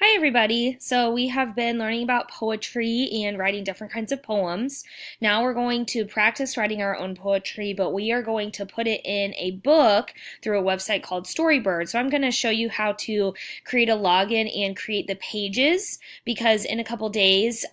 Hi everybody! So we have been learning about poetry and writing different kinds of poems. Now we're going to practice writing our own poetry, but we are going to put it in a book through a website called StoryBird. So I'm going to show you how to create a login and create the pages because in a couple days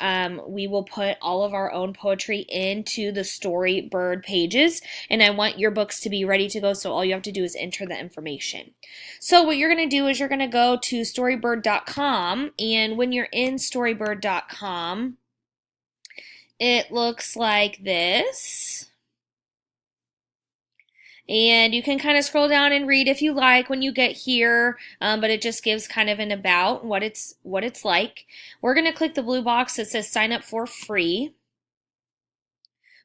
we will put all of our own poetry into the StoryBird pages, and I want your books to be ready to go, so all you have to do is enter the information. So what you're going to do is you're going to go to storybird.com, and when you're in storybird.com, it looks like this. And you can kind of scroll down and read if you like when you get here, but it just gives kind of an about what it's like. We're going to click the blue box that says sign up for free.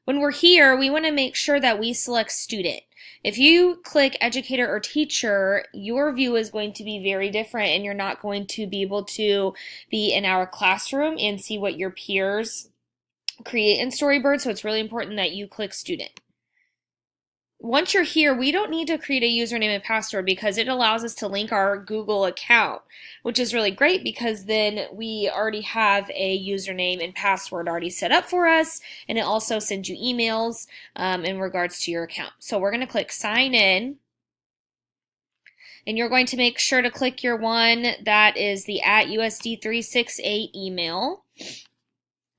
When we're here, we want to make sure that we select student. If you click educator or teacher, your view is going to be very different and you're not going to be able to be in our classroom and see what your peers create in StoryBird, so it's really important that you click student. Once you're here, we don't need to create a username and password because it allows us to link our Google account, which is really great because then we already have a username and password already set up for us, and it also sends you emails in regards to your account. So we're going to click sign in, and you're going to make sure to click your one that is the @USD368 email.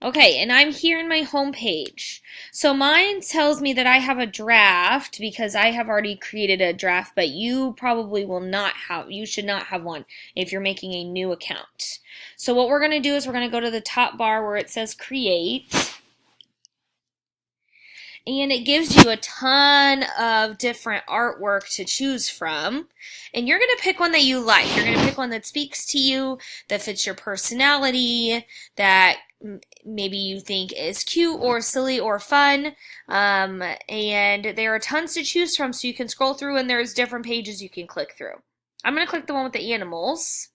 Okay, and I'm here in my home page. So mine tells me that I have a draft because I have already created a draft, but you probably will not have, you should not have one if you're making a new account. So what we're going to do is we're going to go to the top bar where it says create. And it gives you a ton of different artwork to choose from. And you're going to pick one that you like. You're going to pick one that speaks to you, that fits your personality, that maybe you think is cute or silly or fun. And there are tons to choose from, so you can scroll through and there's different pages you can click through. I'm going to click the one with the animals.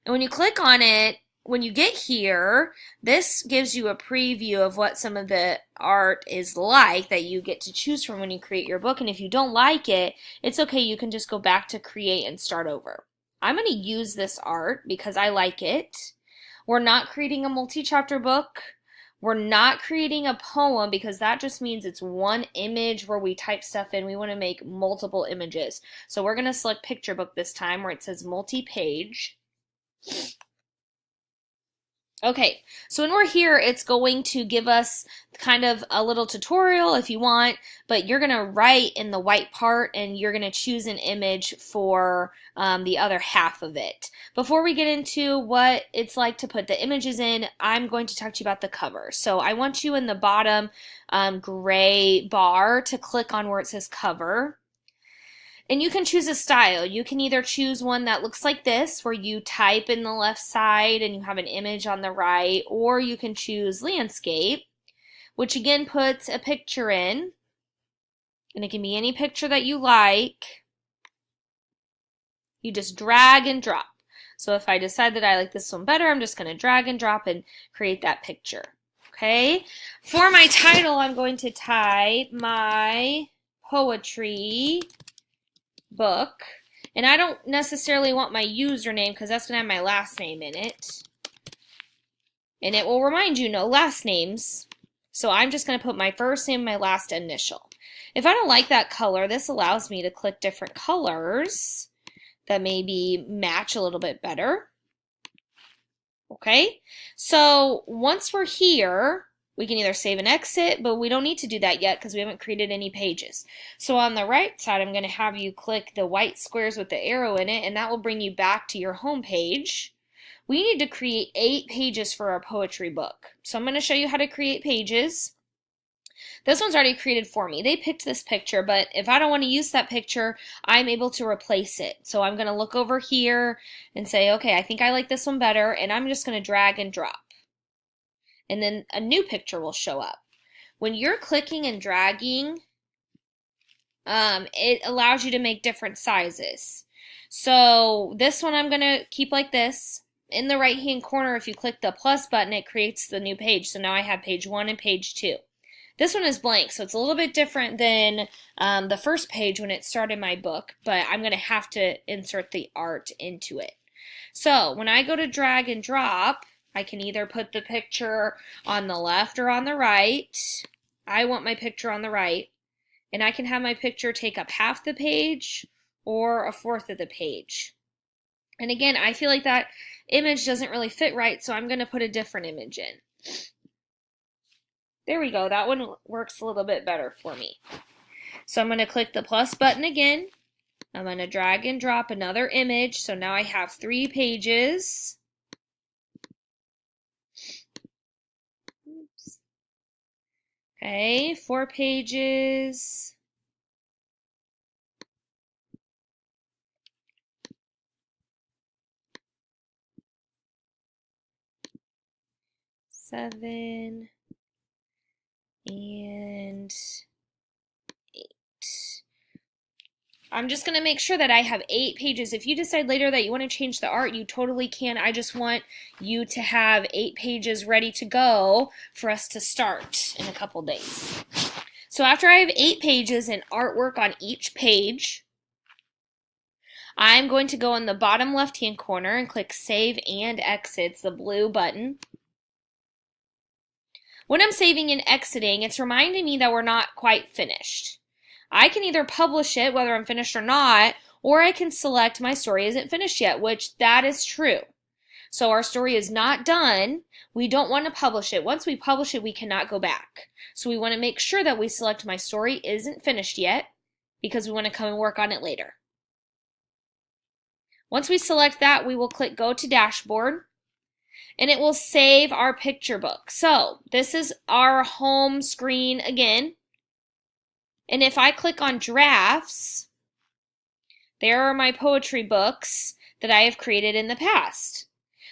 And when you click on it, when you get here, this gives you a preview of what some of the art is like that you get to choose from when you create your book. And if you don't like it, it's okay. You can just go back to create and start over. I'm going to use this art because I like it. We're not creating a multi-chapter book. We're not creating a poem because that just means it's one image where we type stuff in. We want to make multiple images. So we're going to select picture book this time where it says multi-page. Okay, so when we're here, it's going to give us kind of a little tutorial if you want, but you're going to write in the white part and you're going to choose an image for the other half of it. Before we get into what it's like to put the images in, I'm going to talk to you about the cover. So I want you in the bottom gray bar to click on where it says cover. And you can choose a style. You can either choose one that looks like this, where you type in the left side and you have an image on the right, or you can choose landscape, which again puts a picture in, and it can be any picture that you like. You just drag and drop. So if I decide that I like this one better, I'm just going to drag and drop and create that picture. Okay? For my title, I'm going to type my poetry book, and I don't necessarily want my username because that's going to have my last name in it, and it will remind you no last names, so I'm just going to put my first name, my last initial. If I don't like that color, this allows me to click different colors that maybe match a little bit better. Okay, so once we're here, we can either save and exit, but we don't need to do that yet because we haven't created any pages. So on the right side, I'm going to have you click the white squares with the arrow in it, and that will bring you back to your home page. We need to create 8 pages for our poetry book. So I'm going to show you how to create pages. This one's already created for me. They picked this picture, but if I don't want to use that picture, I'm able to replace it. So I'm going to look over here and say, okay, I think I like this one better, and I'm just going to drag and drop. And then a new picture will show up. When you're clicking and dragging, it allows you to make different sizes. So this one I'm going to keep like this. In the right hand corner, if you click the plus button, it creates the new page. So now I have page 1 and page 2. This one is blank, so it's a little bit different than the first page when it started my book, but I'm going to have to insert the art into it. So when I go to drag and drop, I can either put the picture on the left or on the right. I want my picture on the right. And I can have my picture take up half the page or a fourth of the page. And again, I feel like that image doesn't really fit right, so I'm going to put a different image in. There we go. That one works a little bit better for me. So I'm going to click the plus button again. I'm going to drag and drop another image. So now I have 3 pages. Oops. Okay, 4 pages. Seven and 8. I'm just going to make sure that I have 8 pages. If you decide later that you want to change the art, you totally can. I just want you to have 8 pages ready to go for us to start in a couple days. So after I have 8 pages and artwork on each page, I'm going to go in the bottom left-hand corner and click Save and Exit. It's the blue button. When I'm saving and exiting, it's reminding me that we're not quite finished. I can either publish it, whether I'm finished or not, or I can select my story isn't finished yet, which that is true. So our story is not done. We don't want to publish it. Once we publish it, we cannot go back. So we want to make sure that we select my story isn't finished yet because we want to come and work on it later. Once we select that, we will click Go to Dashboard. And it will save our picture book. So this is our home screen again. And if I click on drafts, there are my poetry books that I have created in the past.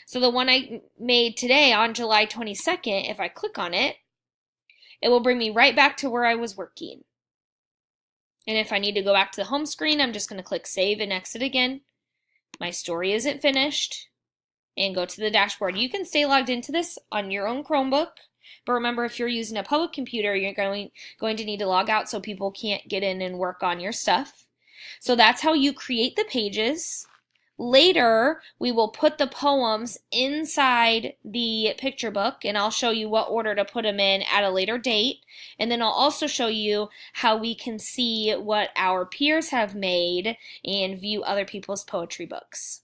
So the one I made today on July 22nd, if I click on it, it will bring me right back to where I was working. And if I need to go back to the home screen, I'm just going to click Save and Exit again. My story isn't finished. And go to the dashboard. You can stay logged into this on your own Chromebook, but remember if you're using a public computer, you're going to need to log out so people can't get in and work on your stuff. So that's how you create the pages. Later, we will put the poems inside the picture book, and I'll show you what order to put them in at a later date. And then I'll also show you how we can see what our peers have made and view other people's poetry books.